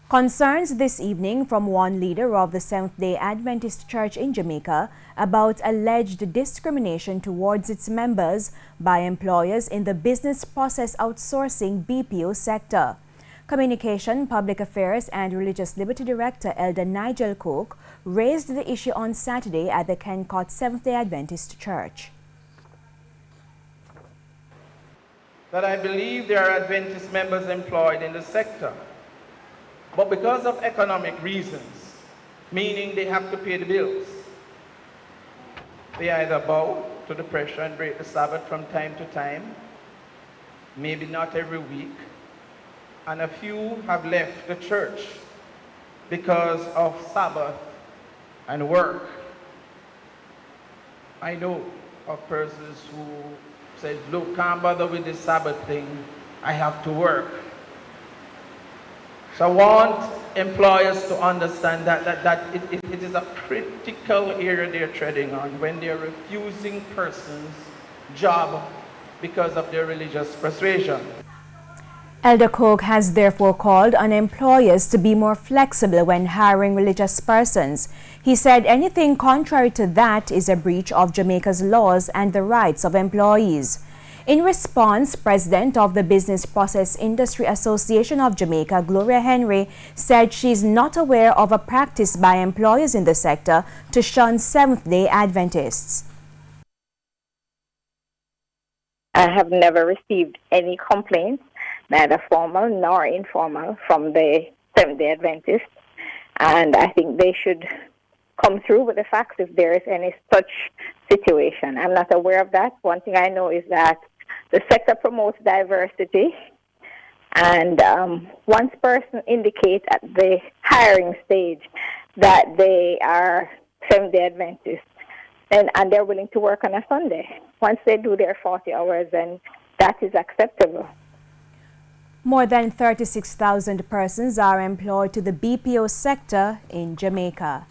Concerns this evening from one leader of the Seventh-day Adventist Church in Jamaica about alleged discrimination towards its members by employers in the business process outsourcing BPO sector. Communication, Public Affairs and Religious Liberty Director Elder Nigel Cook raised the issue on Saturday at the Kencott Seventh-day Adventist Church. That I believe there are Adventist members employed in the sector, but because of economic reasons, meaning they have to pay the bills, they either bow to the pressure and break the Sabbath from time to time, maybe not every week, and a few have left the church because of Sabbath and work. I know of persons who said, look, can't bother with this Sabbath thing, I have to work. So I want employers to understand that it is a critical area they're treading on when they're refusing persons job because of their religious persuasion. Elder Cook has therefore called on employers to be more flexible when hiring religious persons. He said anything contrary to that is a breach of Jamaica's laws and the rights of employees. In response, President of the Business Process Industry Association of Jamaica, Gloria Henry, said she is not aware of a practice by employers in the sector to shun Seventh-day Adventists. I have never received any complaints, neither formal nor informal, from the Seventh-day Adventists, and I think they should come through with the facts if there is any such situation. I'm not aware of that. One thing I know is that the sector promotes diversity, and once person indicates at the hiring stage that they are Seventh-day Adventists and they're willing to work on a Sunday, once they do their 40 hours, then that is acceptable. More than 36,000 persons are employed to the BPO sector in Jamaica.